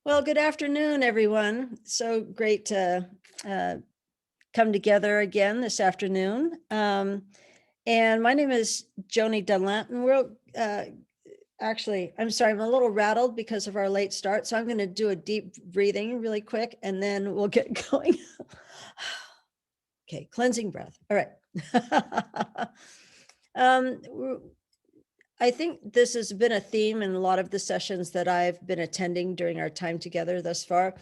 Well, good afternoon, everyone. So great to come together again this afternoon. And my name is Joni Dunlap, and we're actually, I'm sorry, I'm a little rattled because of our late start. So I'm going to do a deep breathing really quick, and then we'll get going. Okay, cleansing breath. All right. I think this has been a theme in a lot of the sessions that I've been attending during our time together thus far,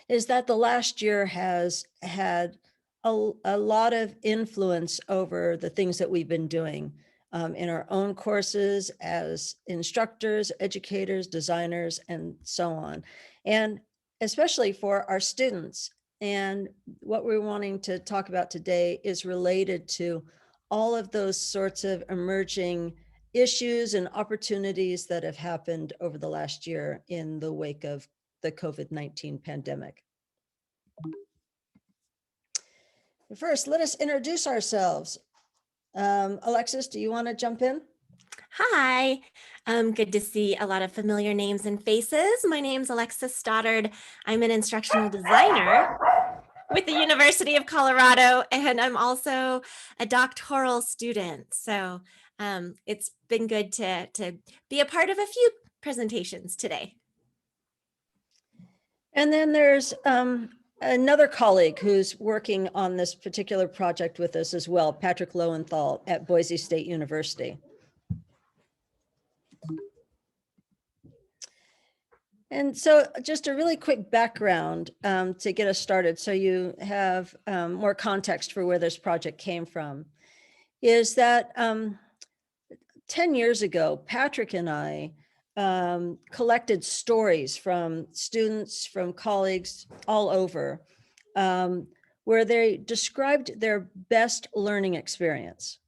is that the last year has had a lot of influence over the things that we've been doing in our own courses as instructors, educators, designers, and so on. And especially for our students. And what we're wanting to talk about today is related to all of those sorts of emerging issues and opportunities that have happened over the last year in the wake of the COVID-19 pandemic. First, let us introduce ourselves. Alexis, do you want to jump in? Hi, good to see a lot of familiar names and faces. My name's Alexis Stoddard. I'm an instructional designer with the University of Colorado, and I'm also a doctoral student. So it's been good to be a part of a few presentations today. And then there's another colleague who's working on this particular project with us as well, Patrick Lowenthal at Boise State University. And so just a really quick background to get us started, so you have more context for where this project came from, is that 10 years ago, Patrick and I collected stories from students, from colleagues all over, where they described their best learning experience.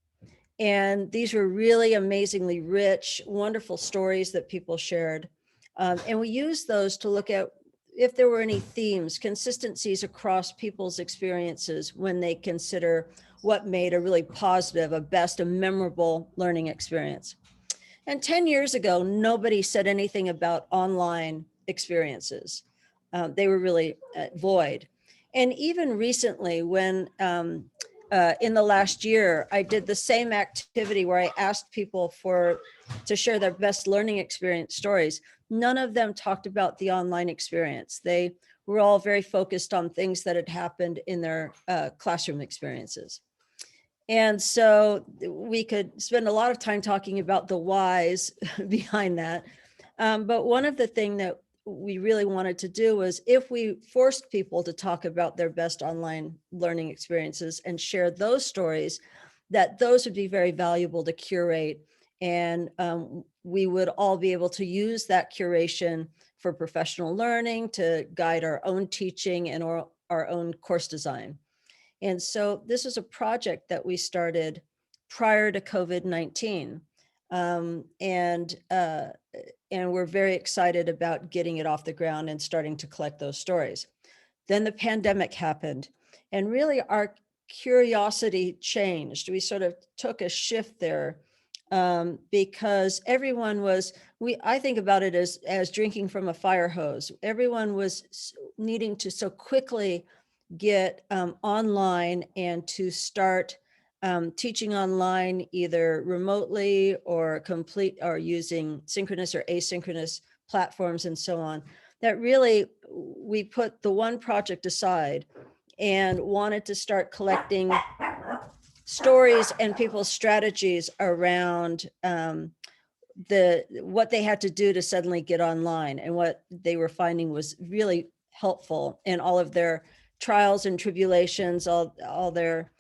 And these were really amazingly rich, wonderful stories that people shared. And we used those to look at if there were any themes, consistencies across people's experiences when they consider what made a really positive, a best, a memorable learning experience. And 10 years ago, nobody said anything about online experiences. They were really void. And even recently, when in the last year, I did the same activity where I asked people to share their best learning experience stories. None of them talked about the online experience. They were all very focused on things that had happened in their classroom experiences. And so we could spend a lot of time talking about the whys behind that. But one of the things that we really wanted to do was, if we forced people to talk about their best online learning experiences and share those stories, that those would be very valuable to curate. And we would all be able to use that curation for professional learning to guide our own teaching and our own course design. And so this is a project that we started prior to COVID-19. And we're very excited about getting it off the ground and starting to collect those stories. Then the pandemic happened, and really our curiosity changed. We sort of took a shift there because everyone was, I think about it as drinking from a fire hose. Everyone was needing to so quickly get online and to start teaching online, either remotely or using synchronous or asynchronous platforms and so on, that really we put the one project aside and wanted to start collecting stories and people's strategies around what they had to do to suddenly get online, and what they were finding was really helpful in all of their trials and tribulations, all their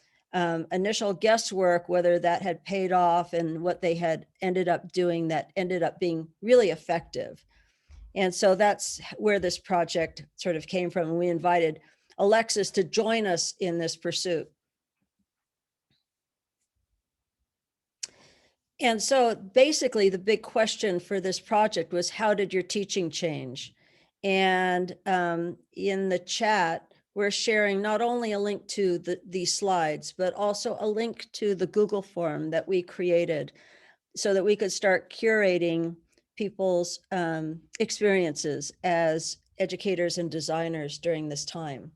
initial guesswork, whether that had paid off, and what they had ended up doing that ended up being really effective. And so that's where this project sort of came from. And we invited Alexis to join us in this pursuit. And so basically the big question for this project was, how did your teaching change? And in the chat, we're sharing not only a link to these slides, but also a link to the Google form that we created so that we could start curating people's experiences as educators and designers during this time.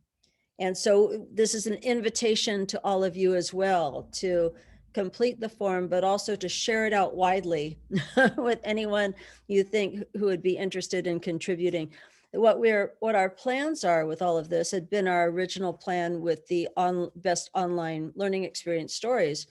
And so this is an invitation to all of you as well to complete the form, but also to share it out widely with anyone you think who would be interested in contributing. What our plans are with all of this had been our original plan with the best online learning experience stories,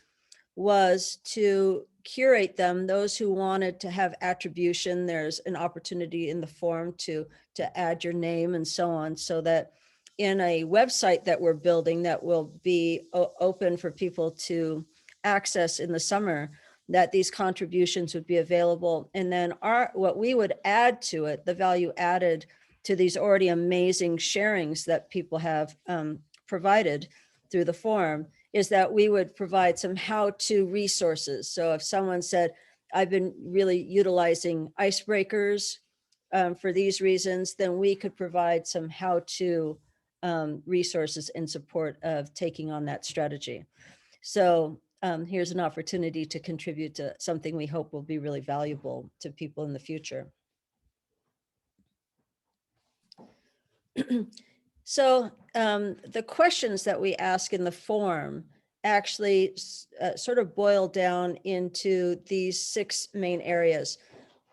was to curate them. Those who wanted to have attribution, there's an opportunity in the form to add your name and so on, so that in a website that we're building that will be open for people to access in the summer, that these contributions would be available. And then what we would add to it, the value added to these already amazing sharings that people have provided through the form, is that we would provide some how-to resources. So if someone said, I've been really utilizing icebreakers for these reasons, then we could provide some how-to resources in support of taking on that strategy. So here's an opportunity to contribute to something we hope will be really valuable to people in the future. So the questions that we ask in the form actually sort of boil down into these 6 main areas.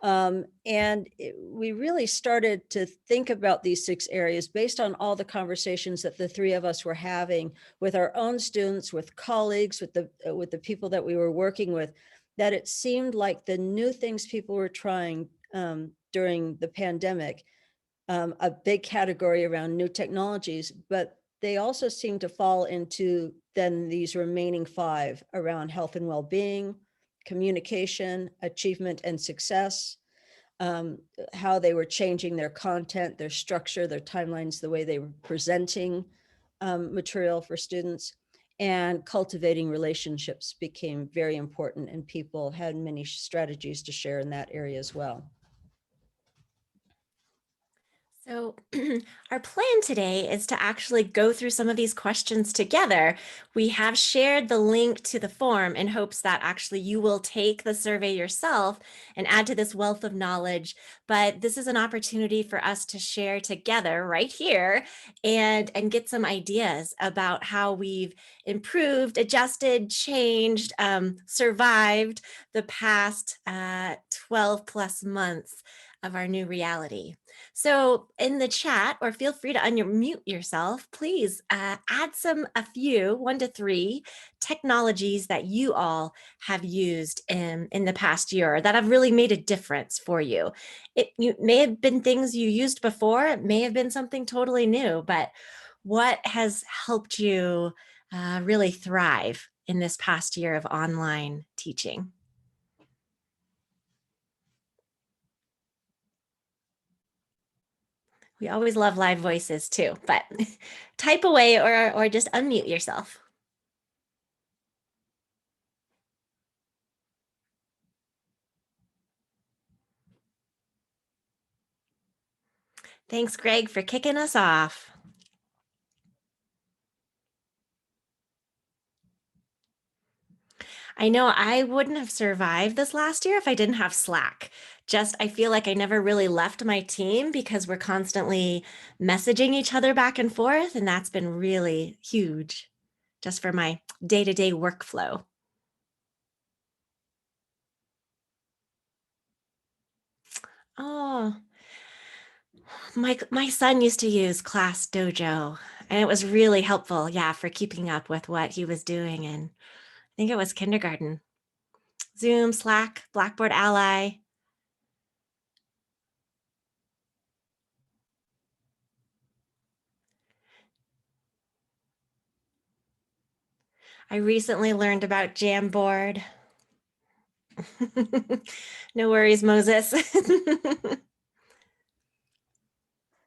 We really started to think about these 6 areas based on all the conversations that the 3 of us were having with our own students, with colleagues, with the people that we were working with, that it seemed like the new things people were trying during the pandemic, a big category around new technologies, but they also seem to fall into then these remaining 5 around health and well-being, communication, achievement and success, how they were changing their content, their structure, their timelines, the way they were presenting material for students, and cultivating relationships became very important, and people had many strategies to share in that area as well. So our plan today is to actually go through some of these questions together. We have shared the link to the form in hopes that actually you will take the survey yourself and add to this wealth of knowledge. But this is an opportunity for us to share together right here and get some ideas about how we've improved, adjusted, changed, survived the past 12 plus months of our new reality. So in the chat, or feel free to unmute yourself, please add a few, 1 to 3 technologies that you all have used in the past year that have really made a difference for you. It may have been things you used before, it may have been something totally new, but what has helped you really thrive in this past year of online teaching? We always love live voices too, but type away or just unmute yourself. Thanks, Greg, for kicking us off. I know I wouldn't have survived this last year if I didn't have Slack. I feel like I never really left my team because we're constantly messaging each other back and forth, and that's been really huge just for my day-to-day workflow. Oh, my son used to use Class Dojo, and it was really helpful, yeah, for keeping up with what he was doing. And I think it was kindergarten. Zoom, Slack, Blackboard Ally. I recently learned about Jamboard. No worries, Moses.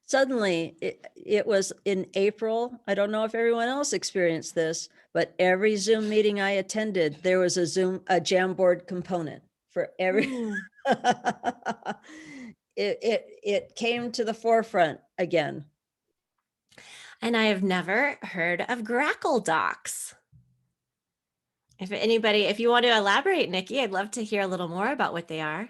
Suddenly, it was in April. I don't know if everyone else experienced this, but every Zoom meeting I attended, there was a Jamboard component for every. It came to the forefront again. And I have never heard of Grackle Docs. If you want to elaborate, Nikki, I'd love to hear a little more about what they are.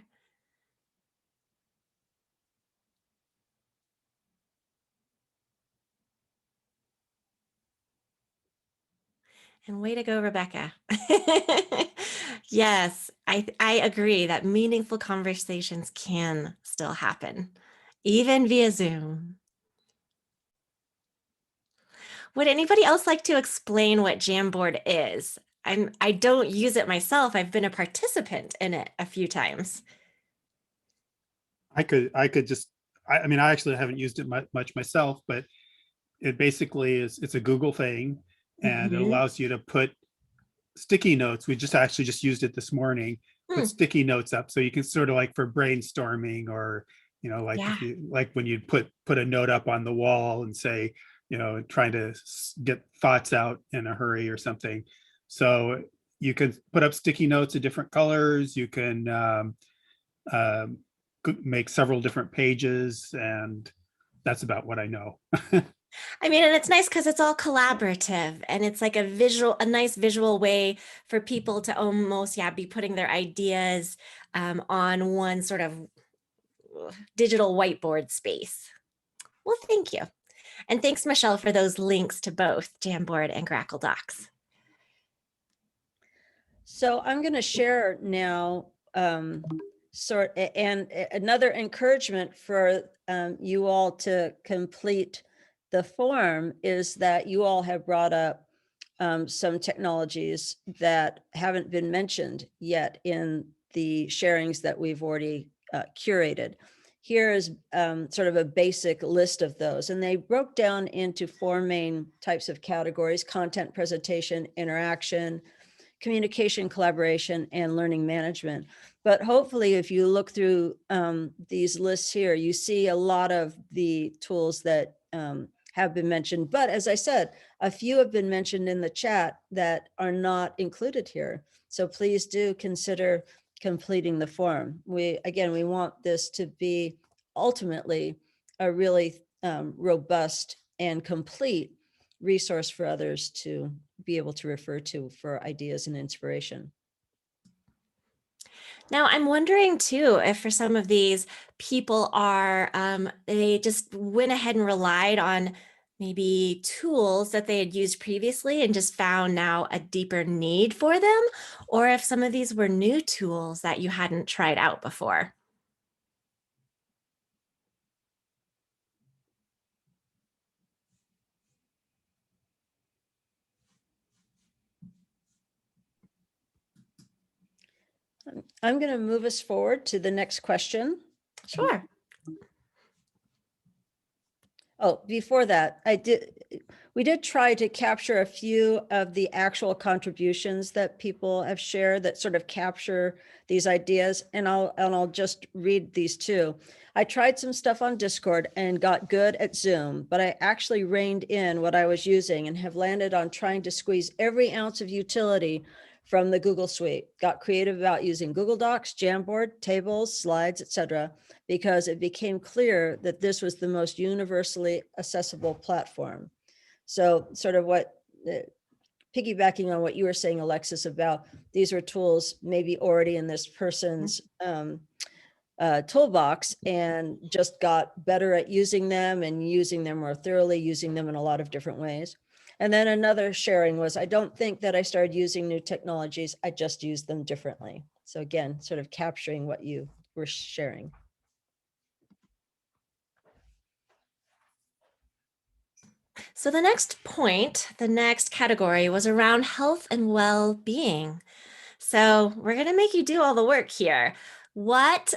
And way to go, Rebecca. Yes, I agree that meaningful conversations can still happen, even via Zoom. Would anybody else like to explain what Jamboard is? I don't use it myself. I've been a participant in it a few times. I could just, I mean, I actually haven't used it much myself, but it basically it's a Google thing, and it Mhm. allows you to put sticky notes. We actually just used it this morning, Hmm. put sticky notes up. So you can sort of like for brainstorming, or, like Yeah. if you like when you put a note up on the wall and say, trying to get thoughts out in a hurry or something. So you can put up sticky notes of different colors. You can um, make several different pages, and that's about what I know. I mean, and it's nice because it's all collaborative and it's like a nice visual way for people to almost, yeah, be putting their ideas on one sort of digital whiteboard space. Well, thank you. And thanks, Michelle, for those links to both Jamboard and Grackle Docs. So I'm going to share now another encouragement for you all to complete the form is that you all have brought up some technologies that haven't been mentioned yet in the sharings that we've already curated. Here is sort of a basic list of those, and they broke down into 4 main types of categories: content presentation, interaction, communication, collaboration, and learning management. But hopefully, if you look through these lists here, you see a lot of the tools that have been mentioned. But as I said, a few have been mentioned in the chat that are not included here. So please do consider completing the form. We want this to be ultimately a really robust and complete resource for others to be able to refer to for ideas and inspiration. Now, I'm wondering too, if for some of these people are, they just went ahead and relied on maybe tools that they had used previously and just found now a deeper need for them, or if some of these were new tools that you hadn't tried out before. I'm going to move us forward to the next question. Sure. Oh, before that, we did try to capture a few of the actual contributions that people have shared that sort of capture these ideas, and I'll just read these two. I tried some stuff on Discord and got good at Zoom, but I actually reined in what I was using and have landed on trying to squeeze every ounce of utility from the Google Suite. Got creative about using Google Docs, Jamboard, tables, slides, etc., because it became clear that this was the most universally accessible platform. So sort of piggybacking on what you were saying, Alexis, about these are tools maybe already in this person's toolbox and just got better at using them and using them more thoroughly, using them in a lot of different ways. And then another sharing was, I don't think that I started using new technologies, I just used them differently. So again, sort of capturing what you were sharing. So the next point, the next category was around health and well-being. So we're going to make you do all the work here. What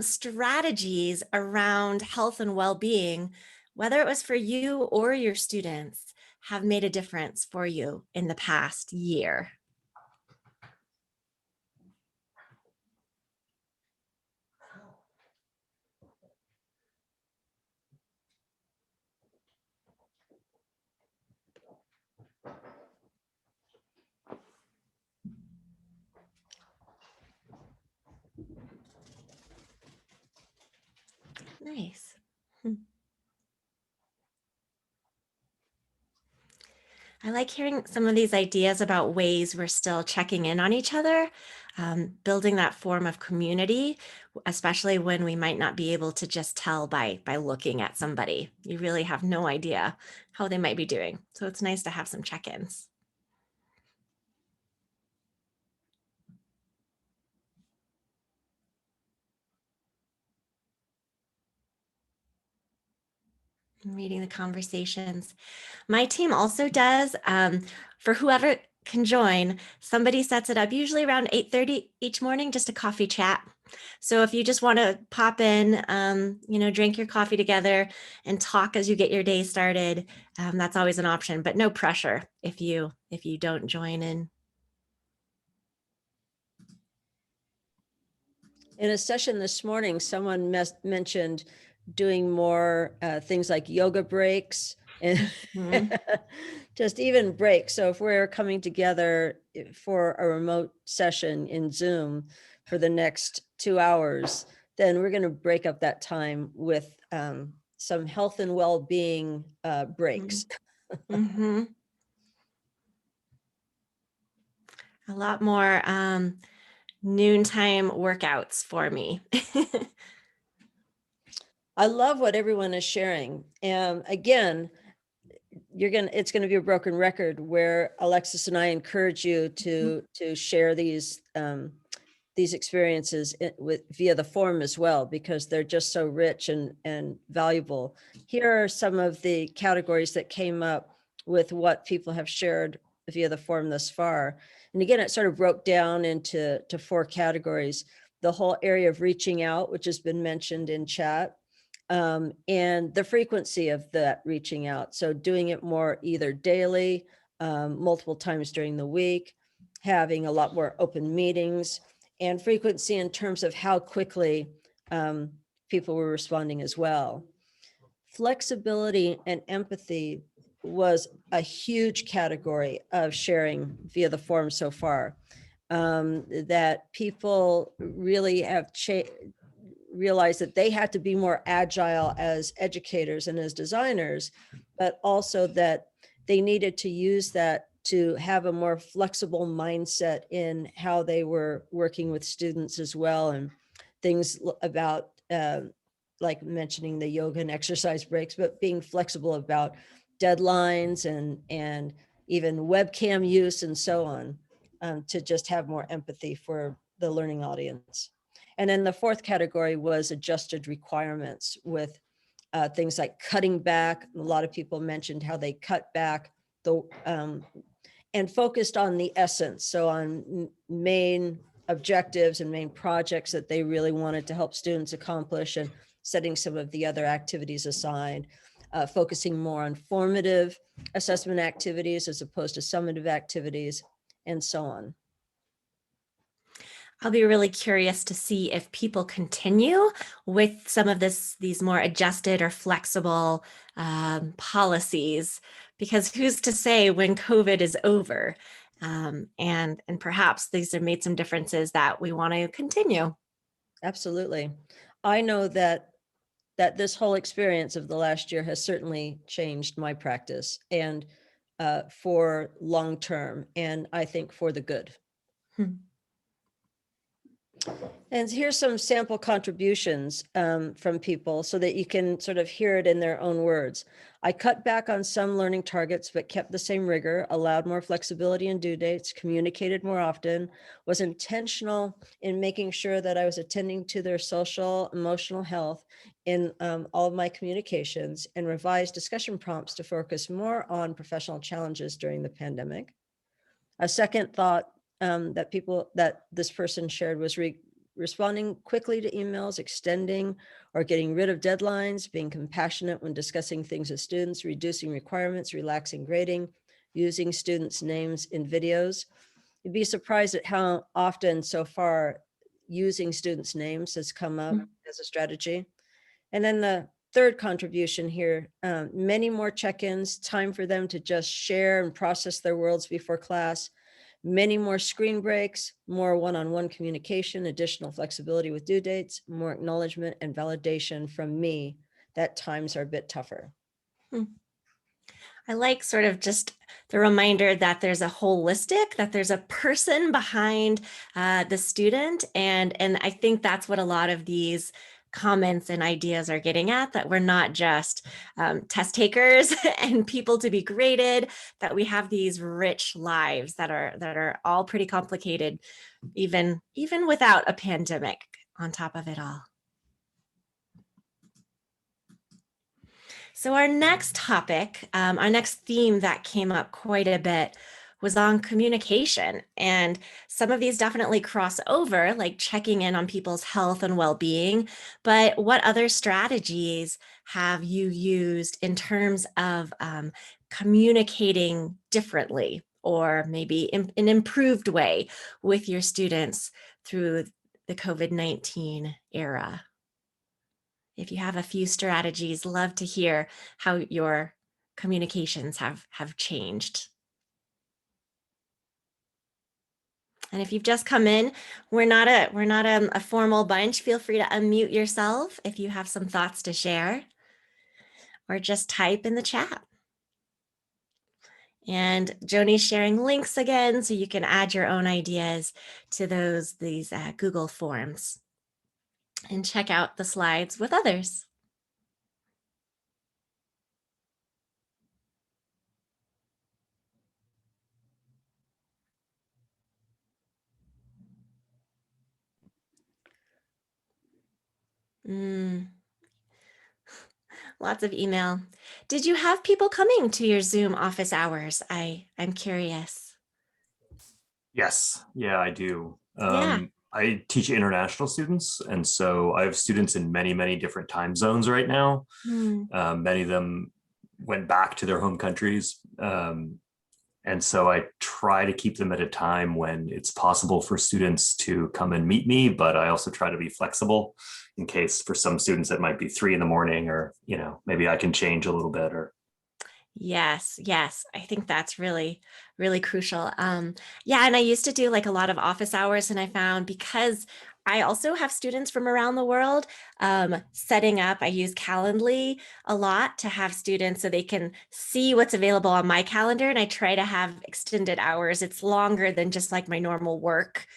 strategies around health and well-being, whether it was for you or your students, have made a difference for you in the past year? Nice. I like hearing some of these ideas about ways we're still checking in on each other, building that form of community, especially when we might not be able to just tell by looking at somebody. You really have no idea how they might be doing. So it's nice to have some check-ins. reading the conversations. My team also does, for whoever can join, somebody sets it up usually around 8:30 each morning, just a coffee chat. So if you just want to pop in, drink your coffee together and talk as you get your day started, that's always an option, but no pressure if you don't join in. In a session this morning, someone mentioned doing more things like yoga breaks and just even breaks. So if we're coming together for a remote session in Zoom for the next 2 hours, then we're going to break up that time with some health and well-being breaks. Mm-hmm. A lot more noontime workouts for me. I love what everyone is sharing. And again, it's going to be a broken record where Alexis and I encourage you to share these experiences via the forum as well, because they're just so rich and valuable. Here are some of the categories that came up with what people have shared via the forum thus far. And again, it sort of broke down into 4 categories. The whole area of reaching out, which has been mentioned in chat, and the frequency of that reaching out. So doing it more either daily, multiple times during the week, having a lot more open meetings, and frequency in terms of how quickly people were responding as well. Flexibility and empathy was a huge category of sharing via the forum so far, that people really have realized that they had to be more agile as educators and as designers, but also that they needed to use that to have a more flexible mindset in how they were working with students as well. And things about like mentioning the yoga and exercise breaks, but being flexible about deadlines and even webcam use and so on, to just have more empathy for the learning audience. And then the 4th category was adjusted requirements with things like cutting back. A lot of people mentioned how they cut back and focused on the essence. So on main objectives and main projects that they really wanted to help students accomplish, and setting some of the other activities aside, focusing more on formative assessment activities as opposed to summative activities, and so on. I'll be really curious to see if people continue with some of these more adjusted or flexible policies, because who's to say when COVID is over, and perhaps these have made some differences that we want to continue. Absolutely. I know that this whole experience of the last year has certainly changed my practice, and for long term, and I think for the good. And here's some sample contributions from people so that you can sort of hear it in their own words. I cut back on some learning targets, but kept the same rigor, allowed more flexibility in due dates, communicated more often, was intentional in making sure that I was attending to their social, emotional health in all of my communications, and revised discussion prompts to focus more on professional challenges during the pandemic. A second thought that this person shared was responding quickly to emails, extending or getting rid of deadlines, being compassionate when discussing things with students, reducing requirements, relaxing grading, using students' names in videos. You'd be surprised at how often so far using students' names has come up as a strategy. And then the 3rd contribution here, many more check-ins, time for them to just share and process their worlds before class, many more screen breaks, more one-on-one communication, additional flexibility with due dates, more acknowledgement and validation from me that times are a bit tougher. I like sort of just the reminder that there's that there's a person behind the student. And I think that's what a lot of these comments and ideas are getting at, that we're not just test takers and people to be graded, that we have these rich lives that are all pretty complicated, even without a pandemic on top of it all. So our next topic, our next theme that came up quite a bit was on communication. And some of these definitely cross over, like checking in on people's health and well-being. But what other strategies have you used in terms of communicating differently, or maybe in an improved way with your students through the COVID-19 era? If you have a few strategies, love to hear how your communications have changed. And if you've just come in, we're not a formal bunch. Feel free to unmute yourself if you have some thoughts to share, or just type in the chat. And Joni's sharing links again, so you can add your own ideas to these Google Forms and check out the slides with others. Lots of email. Did you have people coming to your Zoom office hours? I'm curious. Yes, yeah, I do. Yeah. I teach international students, and so I have students in many, many different time zones right now. Many of them went back to their home countries. And so I try to keep them at a time when it's possible for students to come and meet me, but I also try to be flexible in case for some students it might be 3 in the morning, or, maybe I can change a little bit. Or Yes, I think that's really, really crucial. Yeah, and I used to do like a lot of office hours, and I found, because I also have students from around the world, setting up, I use Calendly a lot to have students so they can see what's available on my calendar, and I try to have extended hours. It's longer than just like my normal work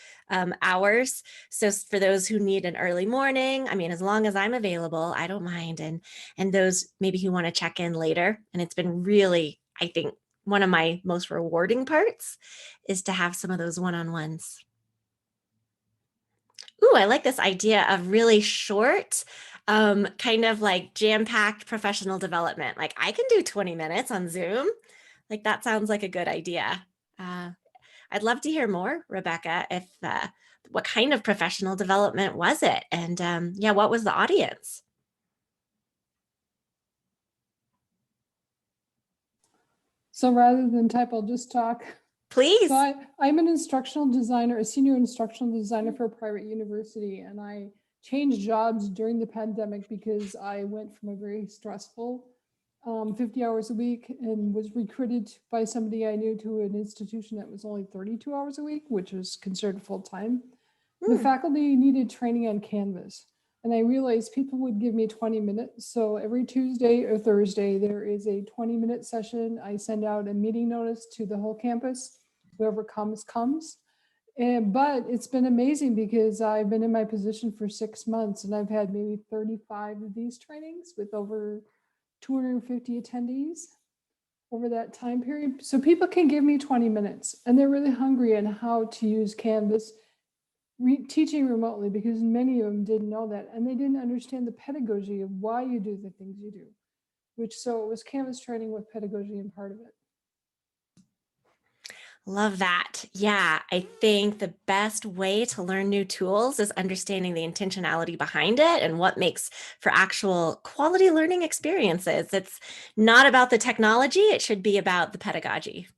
hours. So for those who need an early morning, I mean, as long as I'm available, I don't mind. And those maybe who want to check in later. And it's been really, I think, one of my most rewarding parts is to have some of those one-on-ones. Ooh, I like this idea of really short, kind of like jam-packed professional development. Like, I can do 20 minutes on Zoom. Like, that sounds like a good idea. I'd love to hear more, Rebecca, if what kind of professional development was it? And yeah, what was the audience? So rather than type, I'll just talk. Please. So I'm an instructional designer, a senior instructional designer for a private university, and I changed jobs during the pandemic because I went from a very stressful 50 hours a week and was recruited by somebody I knew to an institution that was only 32 hours a week, which was considered full time. The faculty needed training on Canvas. And I realized people would give me 20 minutes. So every Tuesday or Thursday, there is a 20-minute session. I send out a meeting notice to the whole campus. Whoever comes. But it's been amazing because I've been in my position for 6 months, and I've had maybe 35 of these trainings with over 250 attendees over that time period. So people can give me 20 minutes, and they're really hungry on how to use Canvas teaching remotely, because many of them didn't know that, and they didn't understand the pedagogy of why you do the things you do, so it was Canvas training with pedagogy and part of it. Love that. Yeah, I think the best way to learn new tools is understanding the intentionality behind it and what makes for actual quality learning experiences. It's not about the technology, it should be about the pedagogy.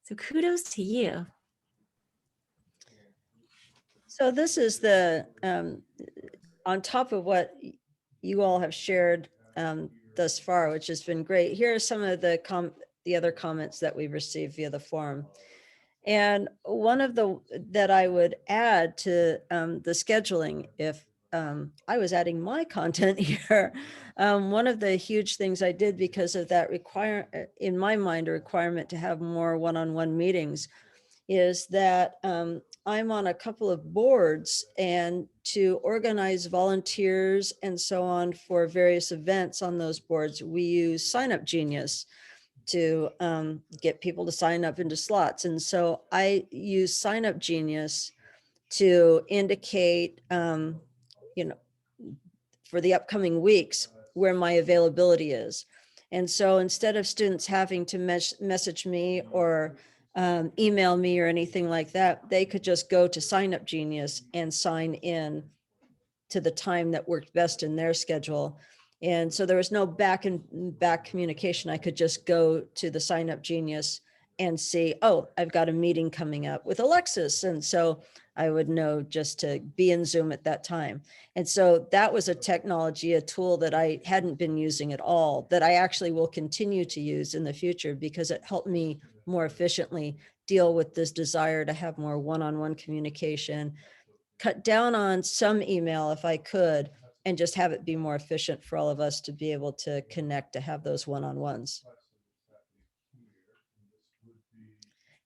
So kudos to you. So this is the, on top of what you all have shared thus far, which has been great. Here are some of the other comments that we've received via the forum. And one of that I would add to the scheduling, if I was adding my content here, one of the huge things I did because of that in my mind, a requirement to have more one-on-one meetings, is that I'm on a couple of boards, and to organize volunteers and so on for various events on those boards, we use Sign Up Genius to get people to sign up into slots. And so I use Sign Up Genius to indicate, for the upcoming weeks, where my availability is. And so instead of students having to message me or email me or anything like that, they could just go to Sign Up Genius and sign in to the time that worked best in their schedule. And so there was no back communication. I could just go to the Sign Up Genius and see, oh, I've got a meeting coming up with Alexis. And so I would know just to be in Zoom at that time. And so that was a technology, a tool that I hadn't been using at all, that I actually will continue to use in the future because it helped me more efficiently deal with this desire to have more one-on-one communication, cut down on some email if I could, and just have it be more efficient for all of us to be able to connect, to have those one-on-ones.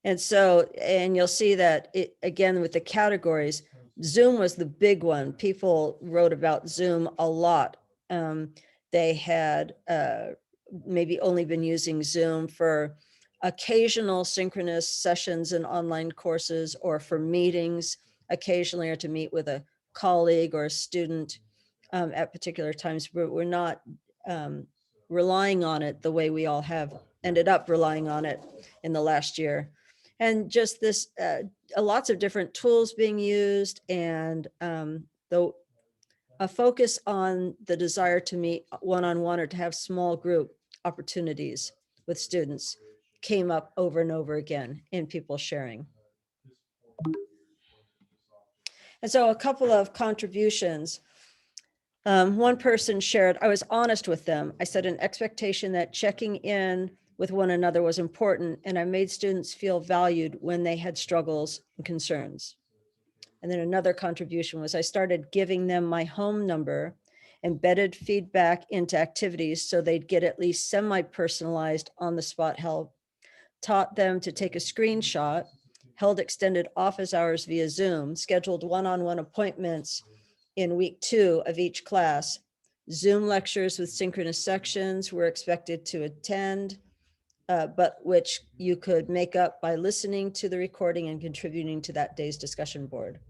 And so, and you'll see that it, again, with the categories, Zoom was the big one. People wrote about Zoom a lot. They had maybe only been using Zoom for occasional synchronous sessions and online courses, or for meetings occasionally, or to meet with a colleague or a student at particular times. We're not relying on it the way we all have ended up relying on it in the last year. And just this, lots of different tools being used, and a focus on the desire to meet one-on-one or to have small group opportunities with students came up over and over again in people sharing. And so a couple of contributions. One person shared, I was honest with them. I set an expectation that checking in with one another was important, and I made students feel valued when they had struggles and concerns. And then another contribution was I started giving them my home number, embedded feedback into activities so they'd get at least semi-personalized on-the-spot help, taught them to take a screenshot, held extended office hours via Zoom, scheduled one-on-one appointments in week 2 of each class. Zoom lectures with synchronous sections were expected to attend, but which you could make up by listening to the recording and contributing to that day's discussion board.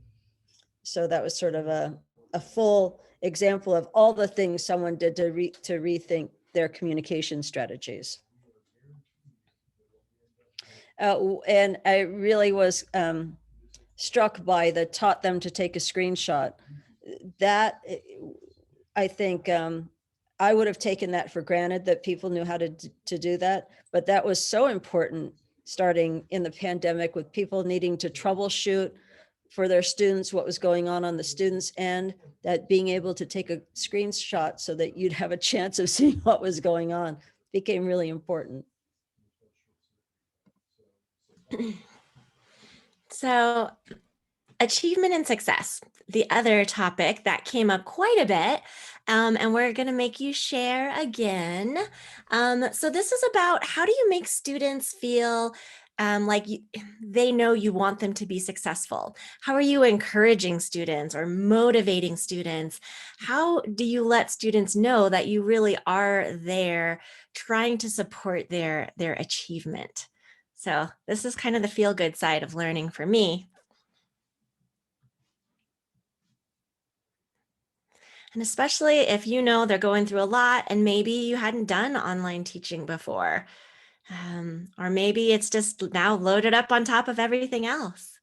So that was sort of a full example of all the things someone did to rethink their communication strategies. And I really was struck by the taught them to take a screenshot. That, I think, I would have taken that for granted that people knew how to do that, but that was so important starting in the pandemic, with people needing to troubleshoot for their students what was going on the students' end, that being able to take a screenshot so that you'd have a chance of seeing what was going on became really important. So, achievement and success, the other topic that came up quite a bit, and we're going to make you share again. So this is about, how do you make students feel like they know you want them to be successful? How are you encouraging students or motivating students? How do you let students know that you really are there trying to support their achievement? So this is kind of the feel-good side of learning for me. And especially if you know they're going through a lot and maybe you hadn't done online teaching before, or maybe it's just now loaded up on top of everything else.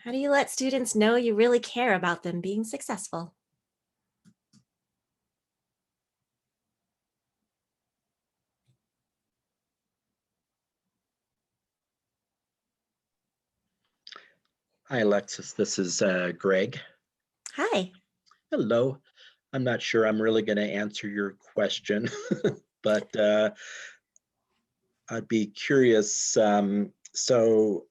How do you let students know you really care about them being successful? Hi, Alexis. This is Greg. Hi. Hello. I'm not sure I'm really going to answer your question, but I'd be curious. So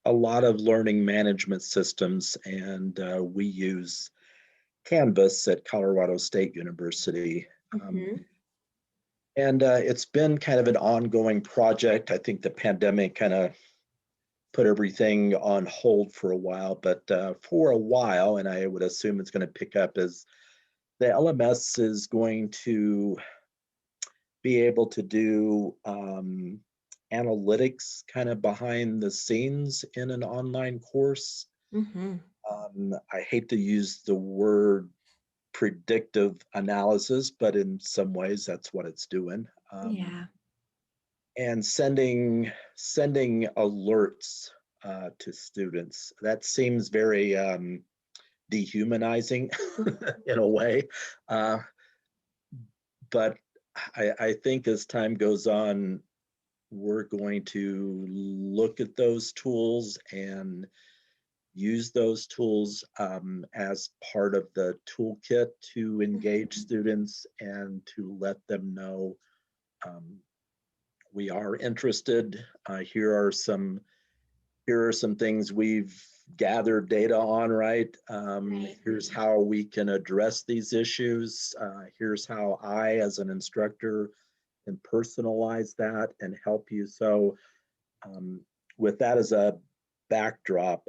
a lot of learning management systems, and we use Canvas at Colorado State University. And it's been kind of an ongoing project. I think the pandemic kind of put everything on hold for a while, but for a while, and I would assume it's going to pick up, as the LMS is going to be able to do analytics kind of behind the scenes in an online course. I hate to use the word predictive analysis, but in some ways that's what it's doing. Yeah. And sending alerts to students. That seems very dehumanizing in a way. But I think as time goes on, we're going to look at those tools and use those tools as part of the toolkit to engage students and to let them know we are interested. Here are some things we've gathered data on, right? Here's how we can address these issues. Here's how I, as an instructor, can personalize that and help you. So with that as a backdrop,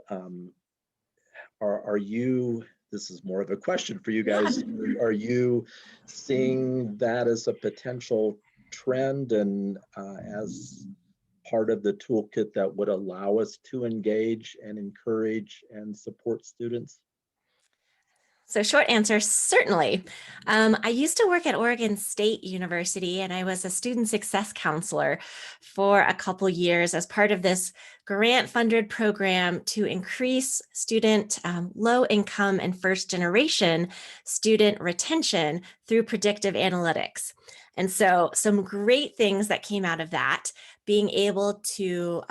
are you, this is more of a question for you guys, are you seeing that as a potential trend and as part of the toolkit that would allow us to engage and encourage and support students? So short answer, certainly. I used to work at Oregon State University, and I was a student success counselor for a couple years as part of this grant-funded program to increase student low income and first generation student retention through predictive analytics. And so some great things that came out of that, being able to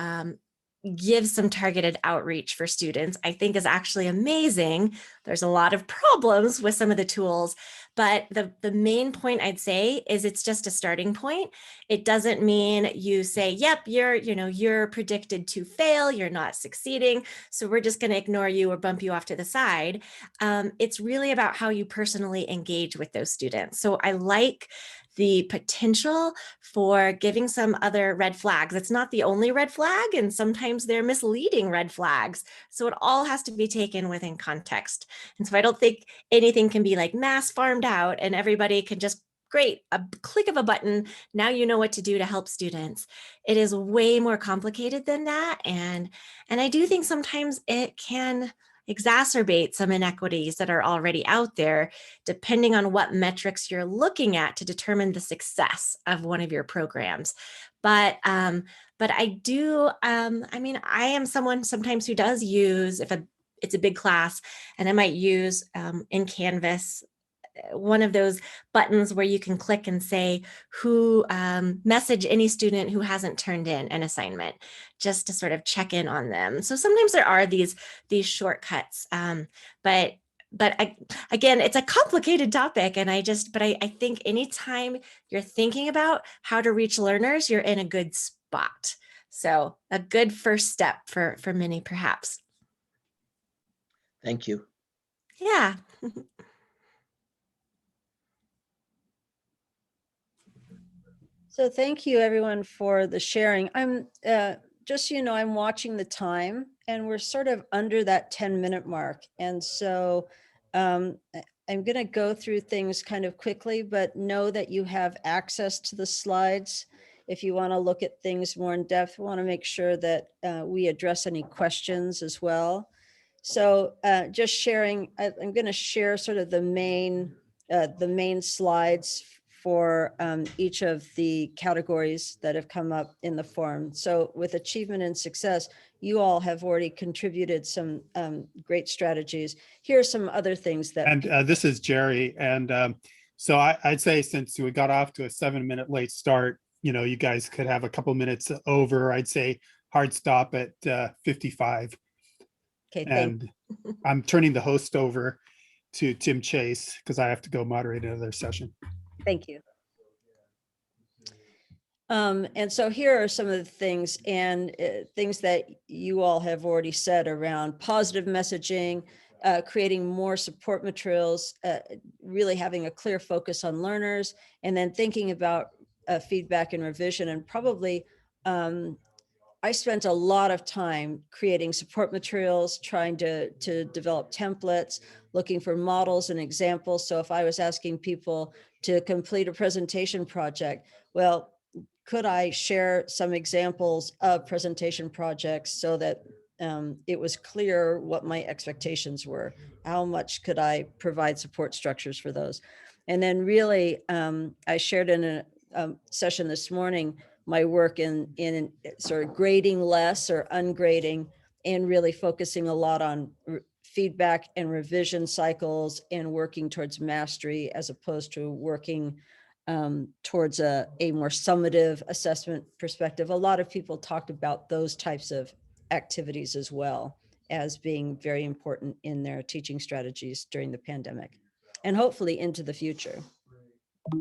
give some targeted outreach for students, I think is actually amazing. There's a lot of problems with some of the tools, but the main point I'd say is it's just a starting point. It doesn't mean you say, yep, you're predicted to fail, you're not succeeding, so we're just going to ignore you or bump you off to the side. It's really about how you personally engage with those students. So I like the potential for giving some other red flags. It's not the only red flag, and sometimes they're misleading red flags. So it all has to be taken within context. And so I don't think anything can be like mass farmed out and everybody can just, great, a click of a button, now you know what to do to help students. It is way more complicated than that. And I do think sometimes it can exacerbate some inequities that are already out there, depending on what metrics you're looking at to determine the success of one of your programs. But I do, I mean, I am someone sometimes who does use, if it's a big class, and I might use in Canvas one of those buttons where you can click and say who message any student who hasn't turned in an assignment, just to sort of check in on them. So sometimes there are these shortcuts, but again, it's a complicated topic, and I think anytime you're thinking about how to reach learners, you're in a good spot. So a good first step for many, perhaps. Thank you. Yeah. So thank you everyone for the sharing. I'm just, I'm watching the time and we're sort of under that 10-minute mark. And so I'm going to go through things kind of quickly, but know that you have access to the slides. If you want to look at things more in depth, we want to make sure that we address any questions as well. So just sharing, I'm going to share sort of the main slides for each of the categories that have come up in the forum. So with achievement and success, you all have already contributed some great strategies. Here are some other things that— And this is Jerry. And so I'd say since we got off to a 7-minute late start, you guys could have a couple minutes over. I'd say hard stop at 55. Okay, and I'm turning the host over to Tim Chase because I have to go moderate another session. Thank you. And so here are some of the things and things that you all have already said around positive messaging, creating more support materials, really having a clear focus on learners, and then thinking about feedback and revision. And probably I spent a lot of time creating support materials, trying to develop templates, looking for models and examples. So if I was asking people to complete a presentation project, well, could I share some examples of presentation projects so that it was clear what my expectations were. How much could I provide support structures for those? And then really, I shared in a session this morning, my work in sort of grading less or ungrading, and really focusing a lot on feedback and revision cycles and working towards mastery as opposed to working towards a more summative assessment perspective. A lot of people talked about those types of activities as well as being very important in their teaching strategies during the pandemic and hopefully into the future. I'm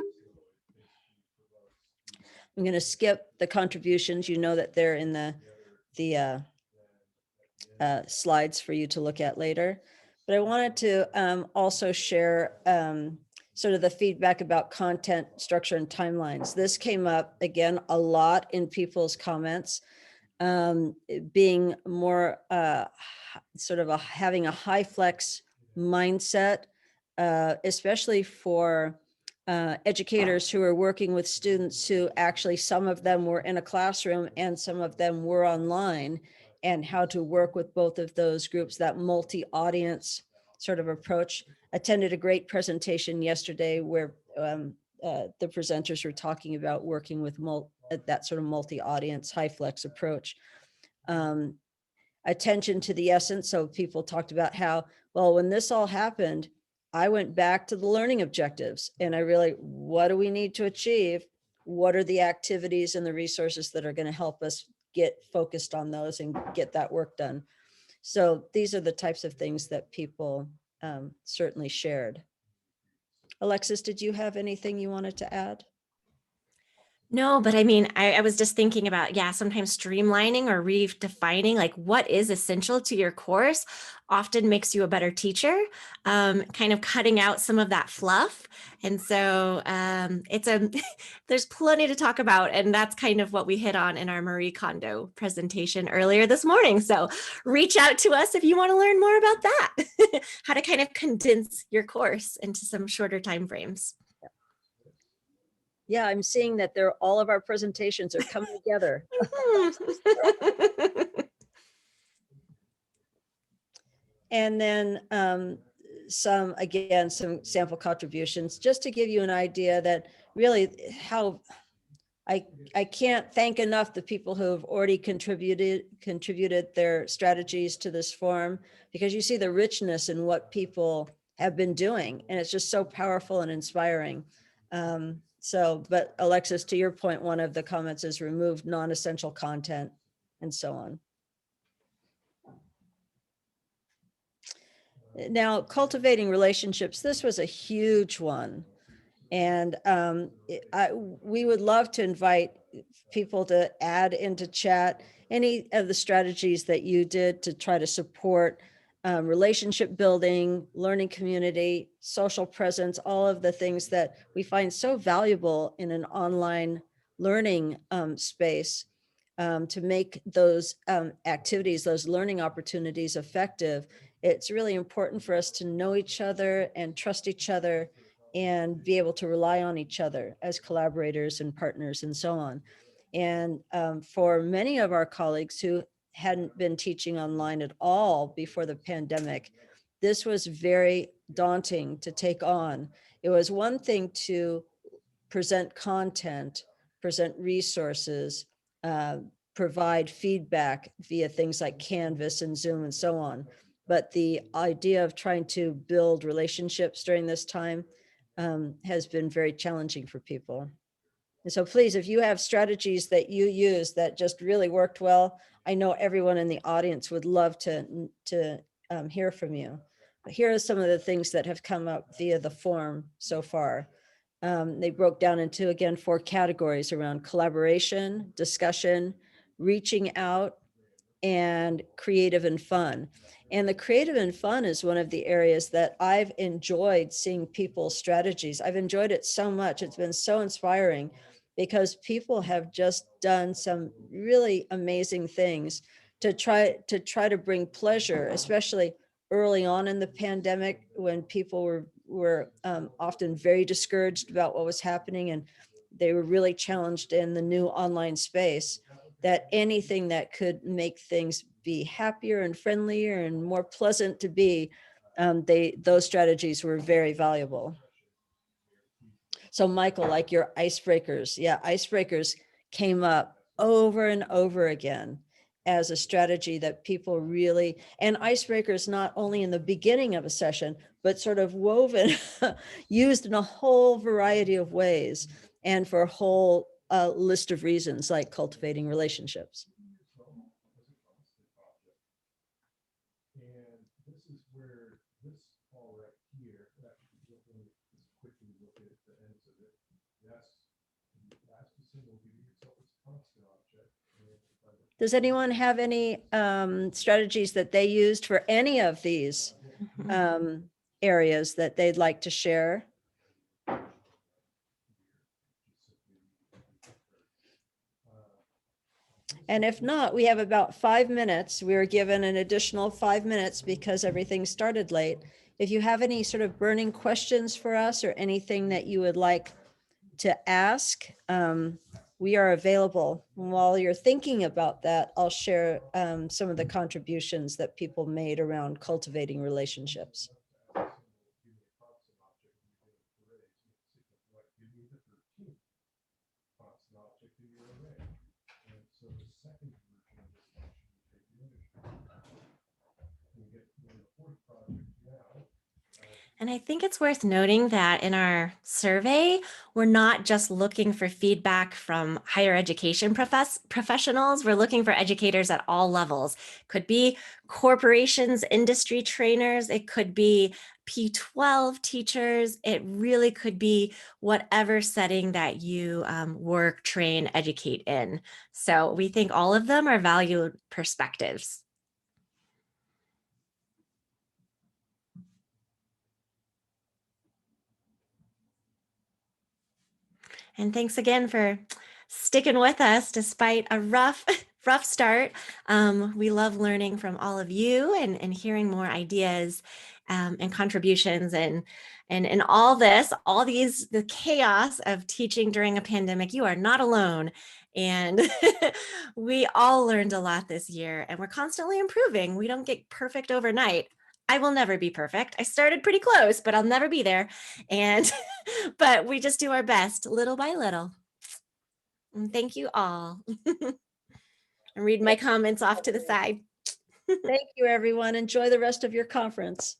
going to skip the contributions. You know that they're in the slides for you to look at later. But I wanted to also share sort of the feedback about content structure and timelines. This came up again a lot in people's comments, being more sort of having a high flex mindset, especially for educators who are working with students who actually, some of them were in a classroom and some of them were online, and how to work with both of those groups, that multi-audience sort of approach. Attended a great presentation yesterday where the presenters were talking about working with that sort of multi-audience, high flex approach. Attention to the essence. So people talked about how, well, when this all happened, I went back to the learning objectives and I really, what do we need to achieve? What are the activities and the resources that are going to help us get focused on those and get that work done? So these are the types of things that people certainly shared. Alexis, did you have anything you wanted to add? No, but I mean, I was just thinking about, yeah, sometimes streamlining or redefining like what is essential to your course often makes you a better teacher, kind of cutting out some of that fluff. And so there's plenty to talk about. And that's kind of what we hit on in our Marie Kondo presentation earlier this morning. So reach out to us if you want to learn more about that, how to kind of condense your course into some shorter timeframes. Yeah, I'm seeing that all of our presentations are coming together. And then some sample contributions, just to give you an idea that really how I can't thank enough the people who have already contributed their strategies to this forum, because you see the richness in what people have been doing, and it's just so powerful and inspiring. But Alexis, to your point, one of the comments is remove non-essential content and so on. Now, cultivating relationships, this was a huge one. And we would love to invite people to add into chat any of the strategies that you did to try to support relationship building, learning community, social presence, all of the things that we find so valuable in an online learning space to make those activities, those learning opportunities effective. It's really important for us to know each other and trust each other and be able to rely on each other as collaborators and partners and so on. And for many of our colleagues who hadn't been teaching online at all before the pandemic, this was very daunting to take on. It was one thing to present content, present resources, provide feedback via things like Canvas and Zoom and so on. But the idea of trying to build relationships during this time has been very challenging for people. And so please, if you have strategies that you use that just really worked well, I know everyone in the audience would love to hear from you. But here are some of the things that have come up via the forum so far. They broke down into, again, 4 categories around collaboration, discussion, reaching out, and creative and fun. And the creative and fun is one of the areas that I've enjoyed seeing people's strategies. I've enjoyed it so much. It's been so inspiring because people have just done some really amazing things to try to bring pleasure, especially early on in the pandemic when people were often very discouraged about what was happening and they were really challenged in the new online space. that anything that could make things be happier and friendlier and more pleasant to be, those strategies were very valuable. So Michael, like your icebreakers, yeah, icebreakers came up over and over again as a strategy that people really, and icebreakers not only in the beginning of a session, but sort of woven, used in a whole variety of ways and for a whole list of reasons like cultivating relationships. And this is where this all right here, quickly look at the ends of it. That's the symbol, give yourself this constant object. Does anyone have any strategies that they used for any of these areas that they'd like to share? And if not, we have about 5 minutes. We were given an additional 5 minutes because everything started late. If you have any sort of burning questions for us or anything that you would like to ask, we are available. While you're thinking about that, I'll share some of the contributions that people made around cultivating relationships. And I think it's worth noting that in our survey, we're not just looking for feedback from higher education professionals. We're looking for educators at all levels. Could be corporations, industry trainers. It could be P12 teachers. It really could be whatever setting that you work, train, educate in. So we think all of them are valued perspectives. And thanks again for sticking with us despite a rough start. We love learning from all of you and hearing more ideas and contributions and all this, the chaos of teaching during a pandemic. You are not alone. And we all learned a lot this year and we're constantly improving. We don't get perfect overnight. I will never be perfect. I started pretty close, but I'll never be there. And but we just do our best little by little. And thank you all. And read my comments off to the side. Thank you, everyone. Enjoy the rest of your conference.